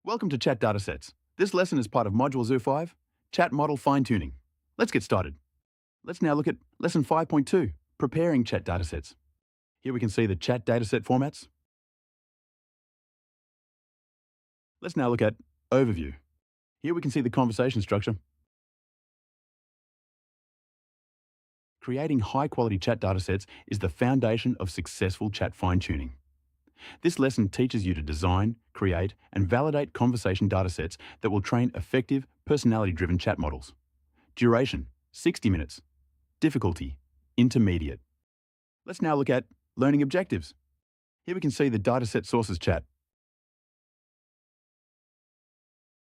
Welcome to Chat Datasets. This lesson is part of Module Zoo 5, Chat Model Fine-Tuning. Let's get started. Let's now look at Lesson 5.2, Preparing Chat Datasets. Here we can see the chat dataset formats. Let's now look at Overview. Here we can see the conversation structure. Creating high-quality chat datasets is the foundation of successful chat fine-tuning. This lesson teaches you to design, create, and validate conversation datasets that will train effective, personality-driven chat models. Duration, 60 minutes. Difficulty, intermediate. Let's now look at learning objectives. Here we can see the dataset sources chat.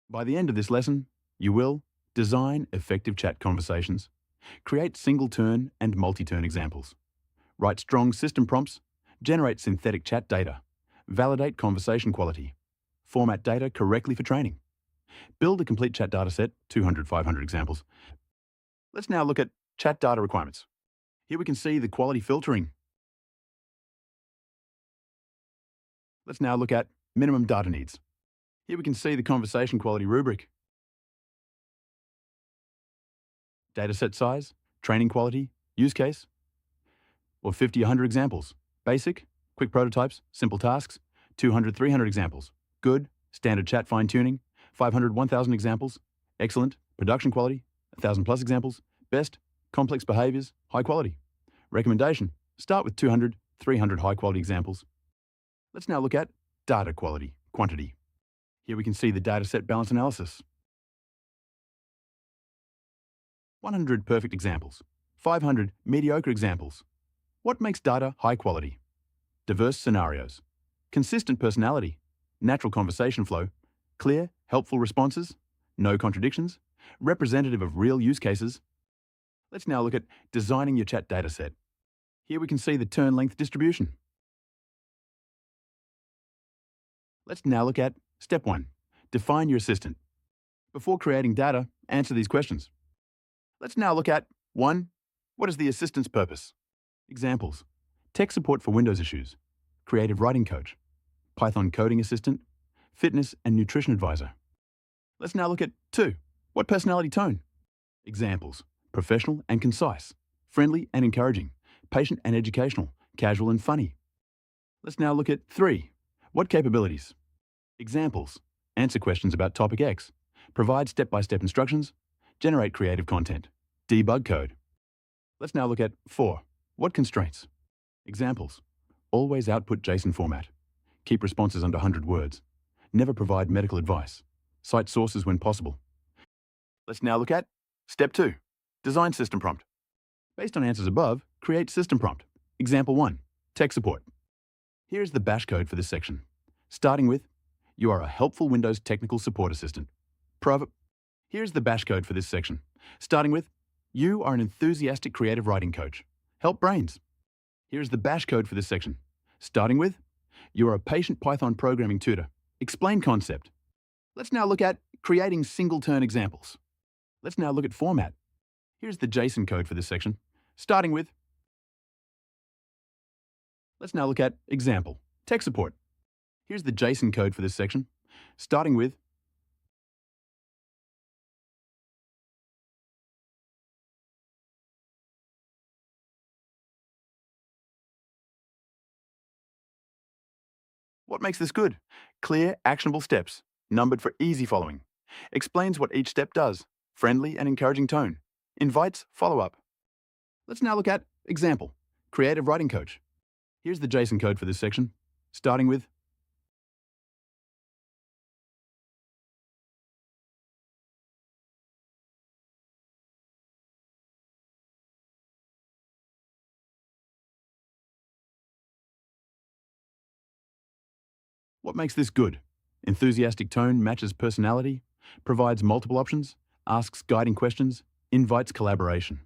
By the end of this lesson, you will design effective chat conversations, create single-turn and multi-turn examples, write strong system prompts, generate synthetic chat data, validate conversation quality, format data correctly for training, build a complete chat dataset, 200, 500 examples. Let's now look at chat data requirements. Here we can see the quality filtering. Let's now look at minimum data needs. Here we can see the conversation quality rubric. Dataset size, training quality, use case, or 50, 100 examples. Basic, quick prototypes, simple tasks, 200, 300 examples. Good, standard chat fine-tuning, 500, 1,000 examples. Excellent, production quality, 1,000 plus examples. Best, complex behaviors, high quality. Recommendation, start with 200, 300 high-quality examples. Let's now look at data quality, quantity. Here we can see the dataset balance analysis. 100 perfect examples, 500 mediocre examples. What makes data high quality? Diverse scenarios, consistent personality, natural conversation flow, clear, helpful responses, no contradictions, representative of real use cases. Let's now look at designing your chat dataset. Here we can see the turn length distribution. Let's now look at Step 1. Define your assistant. Before creating data, answer these questions. Let's now look at 1. What is the assistant's purpose? Examples: tech support for Windows issues, creative writing coach, Python coding assistant, fitness and nutrition advisor. Let's now look at 2. What personality tone? Examples: professional and concise, friendly and encouraging, patient and educational, casual and funny. Let's now look at 3. What capabilities? Examples: answer questions about topic X, provide step-by-step instructions, generate creative content, debug code. Let's now look at 4. What constraints? Examples: always output JSON format, keep responses under 100 words, never provide medical advice, cite sources when possible. Let's now look at Step 2. Design system prompt. Based on answers above, create system prompt. Example 1. Tech support. Here is the bash code for this section. Starting with, you are a helpful Windows technical support assistant. Here's the bash code for this section. Starting with, you are an enthusiastic creative writing coach. Help brains. Here's the bash code for this section. Starting with, you are a patient Python programming tutor. Explain concept. Let's now look at creating single-turn examples. Let's now look at format. Here's the JSON code for this section. Starting with, let's now look at example, tech support. Here's the JSON code for this section. Starting with, what makes this good? Clear, actionable steps, numbered for easy following. Explains what each step does. Friendly and encouraging tone. Invites follow-up. Let's now look at example, creative writing coach. Here's the JSON code for this section. Starting with, what makes this good? Enthusiastic tone matches personality, provides multiple options, asks guiding questions, invites collaboration.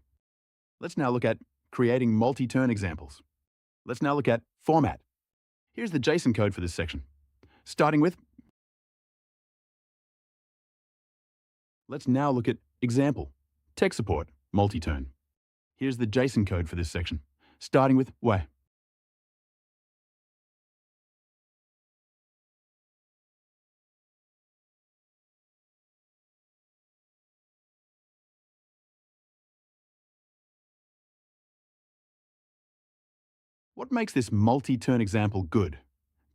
Let's now look at creating multi-turn examples. Let's now look at format. Here's the JSON code for this section. Starting with, let's now look at example, tech support, multi-turn. Here's the JSON code for this section. Starting with why. What makes this multi-turn example good?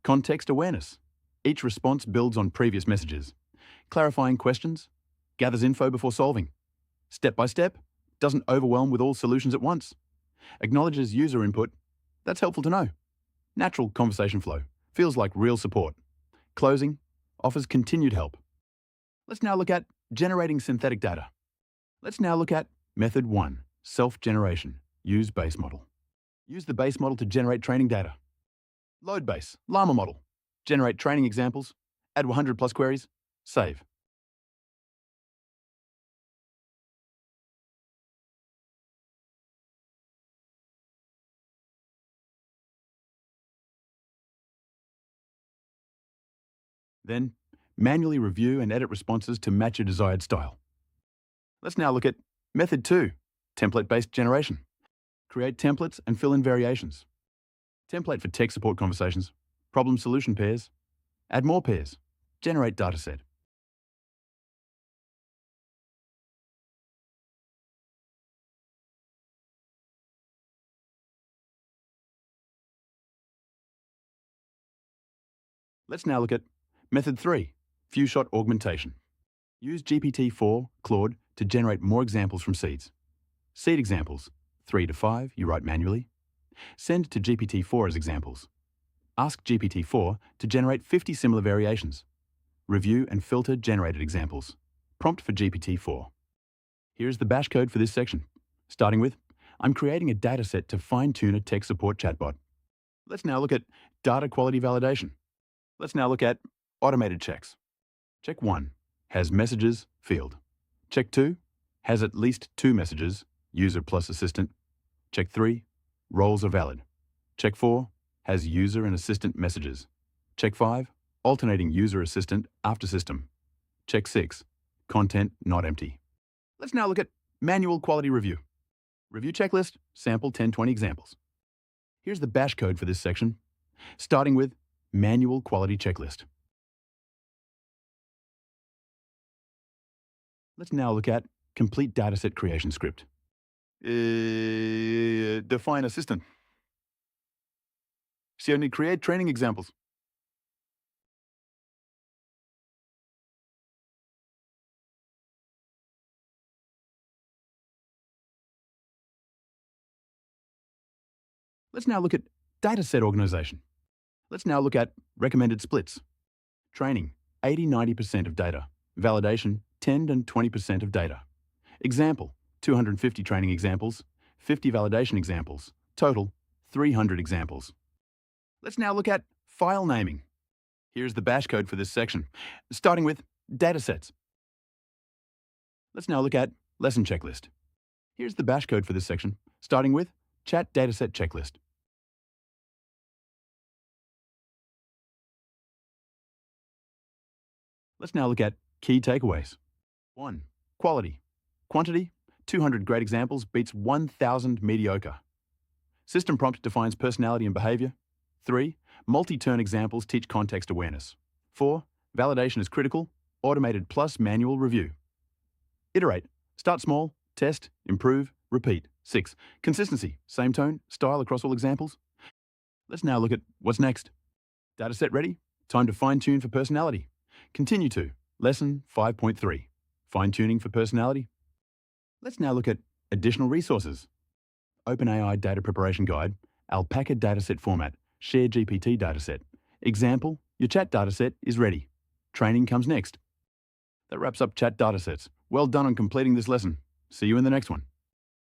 Context awareness. Each response builds on previous messages. Clarifying questions. Gathers info before solving. Step by step. Doesn't overwhelm with all solutions at once. Acknowledges user input. That's helpful to know. Natural conversation flow. Feels like real support. Closing. Offers continued help. Let's now look at generating synthetic data. Let's now look at Method 1, self-generation. Use base model. Use the base model to generate training data. Load base, llama model. Generate training examples. Add 100 plus queries. Save. Then, manually review and edit responses to match your desired style. Let's now look at Method 2, template-based generation. Create templates and fill in variations. Template for tech support conversations. Problem-solution pairs. Add more pairs. Generate dataset. Let's now look at Method 3, few-shot augmentation. Use GPT-4, Claude, to generate more examples from seeds. Seed examples, 3 to 5, you write manually. Send to GPT-4 as examples. Ask GPT-4 to generate 50 similar variations. Review and filter generated examples. Prompt for GPT-4. Here's the bash code for this section. Starting with, I'm creating a dataset to fine-tune a tech support chatbot. Let's now look at data quality validation. Let's now look at automated checks. Check 1, has messages, field. Check 2, has at least 2 messages, user plus assistant. Check 3, roles are valid. Check 4, has user and assistant messages. Check 5, alternating user assistant after system. Check 6, content not empty. Let's now look at manual quality review. Review checklist, sample 10-20 examples. Here's the bash code for this section, starting with manual quality checklist. Let's now look at complete dataset creation script. Define assistant. So you need to create training examples. Let's now look at dataset organization. Let's now look at recommended splits. Training, 80-90% of data. Validation, 10 and 20% of data. Example, 250 training examples, 50 validation examples. Total, 300 examples. Let's now look at file naming. Here's the bash code for this section, starting with datasets. Let's now look at lesson checklist. Here's the bash code for this section, starting with chat dataset checklist. Let's now look at key takeaways. 1. Quality. Quantity, 200 great examples beats 1,000 mediocre. System prompt defines personality and behavior. 3. Multi-turn examples teach context awareness. 4. Validation is critical, automated plus manual review. Iterate. Start small, test, improve, repeat. 6. Consistency, same tone, style across all examples. Let's now look at what's next. Dataset ready? Time to fine-tune for personality. Continue to. Lesson 5.3. Fine-tuning for personality. Let's now look at additional resources. OpenAI Data Preparation Guide, Alpaca Dataset Format, Share GPT Dataset. Example, your chat dataset is ready. Training comes next. That wraps up chat datasets. Well done on completing this lesson. See you in the next one.